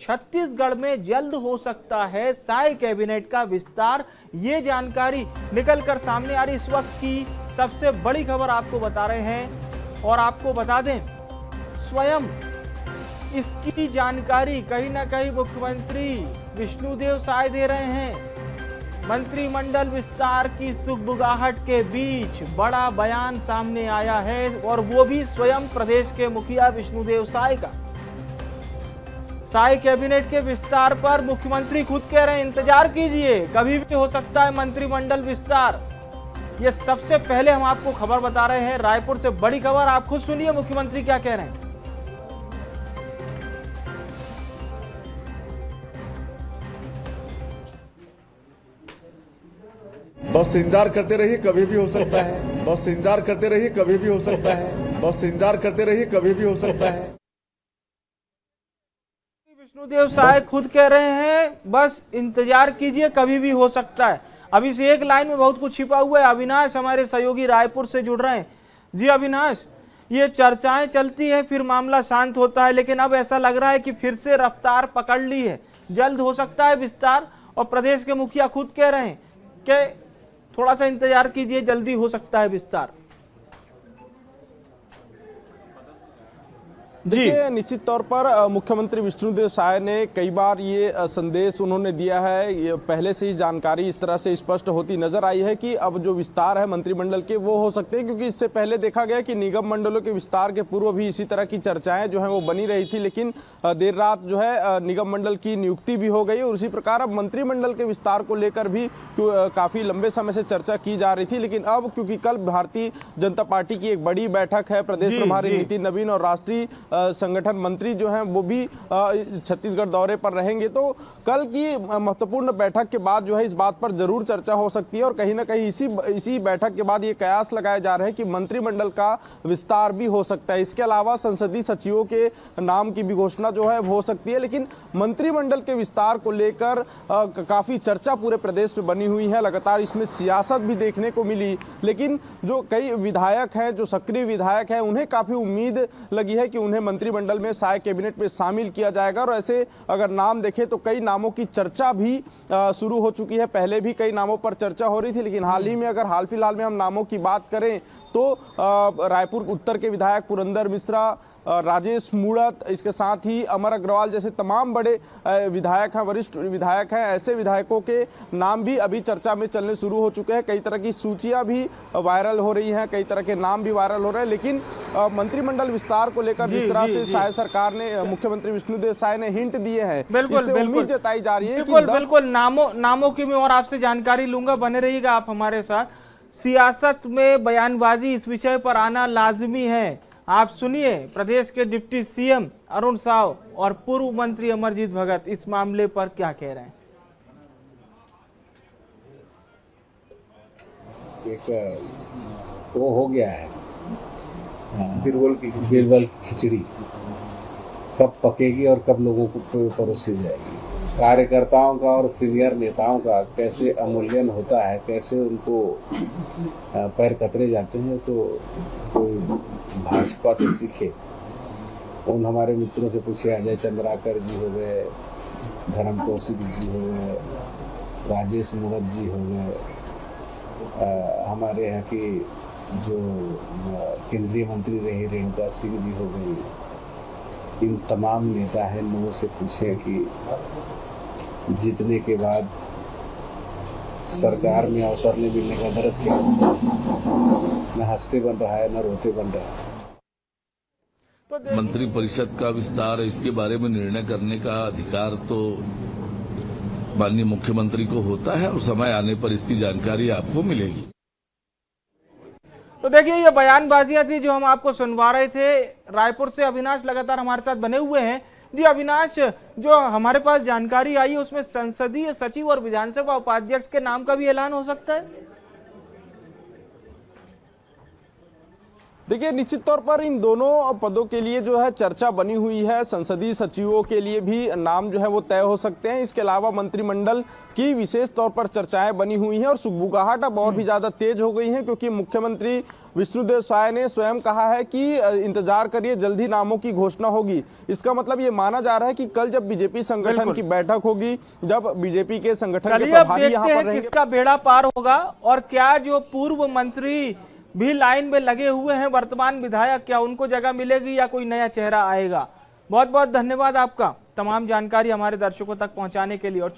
छत्तीसगढ़ में जल्द हो सकता है साय कैबिनेट का विस्तार। ये जानकारी निकलकर सामने आ रही इस वक्त की सबसे बड़ी खबर आपको बता रहे हैं। और आपको बता दें, स्वयं इसकी जानकारी कहीं ना कहीं मुख्यमंत्री विष्णुदेव साय दे रहे हैं। मंत्रिमंडल विस्तार की सुगबुगाहट के बीच बड़ा बयान सामने आया है और वो भी स्वयं प्रदेश के मुखिया विष्णुदेव साय का। साय कैबिनेट के विस्तार पर मुख्यमंत्री खुद कह रहे हैं इंतजार कीजिए, कभी भी हो सकता है मंत्रिमंडल विस्तार। ये सबसे पहले हम आपको खबर बता रहे हैं, रायपुर से बड़ी खबर। आप खुद सुनिए मुख्यमंत्री क्या कह रहे हैं। बस इंतजार करते रहिए, कभी भी हो सकता है। बस इंतजार करते रहिए, कभी भी हो सकता है। बस इंतजार करते रहिए, कभी भी हो सकता है। विष्णुदेव साय खुद कह रहे हैं बस इंतजार कीजिए, कभी भी हो सकता है। अभी से एक लाइन में बहुत कुछ छिपा हुआ है। अविनाश हमारे सहयोगी रायपुर से जुड़ रहे हैं। जी अविनाश, ये चर्चाएं चलती है, फिर मामला शांत होता है, लेकिन अब ऐसा लग रहा है कि फिर से रफ्तार पकड़ ली है, जल्द हो सकता है विस्तार। और प्रदेश के मुखिया खुद कह रहे हैं कि थोड़ा सा इंतजार कीजिए, जल्दी हो सकता है विस्तार। देखिए, निश्चित तौर पर मुख्यमंत्री विष्णुदेव साय ने कई बार ये संदेश उन्होंने दिया है। ये पहले से ही जानकारी इस तरह से स्पष्ट होती नजर आई है कि अब जो विस्तार है मंत्रिमंडल के वो हो सकते हैं, क्योंकि इससे पहले देखा गया कि निगम मंडलों के विस्तार के पूर्व भी इसी तरह की चर्चाएं जो है वो बनी रही थी, लेकिन देर रात जो है निगम मंडल की नियुक्ति भी हो गई। और उसी प्रकार अब मंत्रिमंडल के विस्तार को लेकर भी काफी लंबे समय से चर्चा की जा रही थी, लेकिन अब क्योंकि कल भारतीय जनता पार्टी की एक बड़ी बैठक है, प्रदेश प्रभारी नितिन नवीन और राष्ट्रीय संगठन मंत्री जो हैं वो भी छत्तीसगढ़ दौरे पर रहेंगे, तो कल की महत्वपूर्ण बैठक के बाद जो है इस बात पर जरूर चर्चा हो सकती है। और कहीं ना कहीं इसी बैठक के बाद ये कयास लगाए जा रहे हैं कि मंत्रिमंडल का विस्तार भी हो सकता है। इसके अलावा संसदीय सचिवों के नाम की भी घोषणा जो है हो सकती है, लेकिन मंत्रिमंडल के विस्तार को लेकर काफी चर्चा पूरे प्रदेश में बनी हुई है। लगातार इसमें सियासत भी देखने को मिली, लेकिन जो कई विधायक हैं, जो सक्रिय विधायक हैं, उन्हें काफी उम्मीद लगी है कि उन्हें मंत्रिमंडल में साय कैबिनेट में शामिल किया जाएगा। और ऐसे अगर नाम देखें तो कई नामों की चर्चा भी शुरू हो चुकी है। पहले भी कई नामों पर चर्चा हो रही थी, लेकिन हाल फिलहाल में हम नामों की बात करें तो रायपुर उत्तर के विधायक पुरंदर मिश्रा, राजेश मूणत, इसके साथ ही अमर अग्रवाल जैसे तमाम बड़े विधायक हैं, वरिष्ठ विधायक हैं। ऐसे विधायकों के नाम भी अभी चर्चा में चलने शुरू हो चुके हैं। कई तरह की सूचियां भी वायरल हो रही हैं, कई तरह के नाम भी वायरल हो रहे हैं। लेकिन मंत्रिमंडल विस्तार को लेकर जिस तरह से साय सरकार ने, मुख्यमंत्री विष्णुदेव साय ने हिंट दिए हैं, उम्मीद जताई जा रही है। बिल्कुल नामों की मैं और आपसे जानकारी लूंगा, बने रहिएगा आप हमारे साथ। सियासत में बयानबाजी इस विषय पर आना लाजमी है। आप सुनिए प्रदेश के डिप्टी सीएम अरुण साव और पूर्व मंत्री अमरजीत भगत इस मामले पर क्या कह रहे हैं। वो हो गया है बीरबल की खिचड़ी, कब पकेगी और कब लोगों को परोसी जाएगी। कार्यकर्ताओं का और सीनियर नेताओं का कैसे अमूल्यन होता है, कैसे उनको पैर कतरे जाते हैं, तो कोई भाजपा से सीखे। उन हमारे मित्रों से पूछे, अजय चंद्राकर जी हो गए, धर्म कौशिक जी हो गए, राजेश मूणत जी हो गए, हमारे यहाँ की जो केंद्रीय मंत्री रही रेणुका सिंह जी हो गई। इन तमाम नेता हैं, लोगों से पूछे कि जीतने के बाद सरकार में अवसर नहीं मिलने का दर्द क्या, न हंसते बन रहा है न रोते बन रहा है। मंत्रिपरिषद का विस्तार, इसके बारे में निर्णय करने का अधिकार तो माननीय मुख्यमंत्री को होता है और समय आने पर इसकी जानकारी आपको मिलेगी। तो देखिए, ये बयानबाजियां थी जो हम आपको सुनवा रहे थे। रायपुर से अविनाश लगातार हमारे साथ बने हुए हैं। जी अविनाश, जो हमारे पास जानकारी आई है उसमें संसदीय सचिव और विधानसभा उपाध्यक्ष के नाम का भी ऐलान हो सकता है। देखिए, निश्चित तौर पर इन दोनों पदों के लिए जो है चर्चा बनी हुई है। संसदीय सचिवों के लिए भी नाम जो है वो तय हो सकते हैं। इसके अलावा मंत्रिमंडल की विशेष तौर पर चर्चाएं बनी हुई हैं और सुगबुगाहट अब और भी ज्यादा तेज हो गई है, क्योंकि मुख्यमंत्री विष्णुदेव साय ने स्वयं कहा है कि इंतजार करिए, जल्द ही नामों की घोषणा होगी। इसका मतलब ये माना जा रहा है कि कल जब बीजेपी संगठन की बैठक होगी, जब बीजेपी के संगठन के प्रभारी यहाँ पर रहेंगे, किसका बेड़ा पार होगा और क्या जो पूर्व मंत्री भी लाइन में लगे हुए हैं, वर्तमान विधायक, क्या उनको जगह मिलेगी या कोई नया चेहरा आएगा। बहुत बहुत धन्यवाद आपका तमाम जानकारी हमारे दर्शकों तक पहुंचाने के लिए। और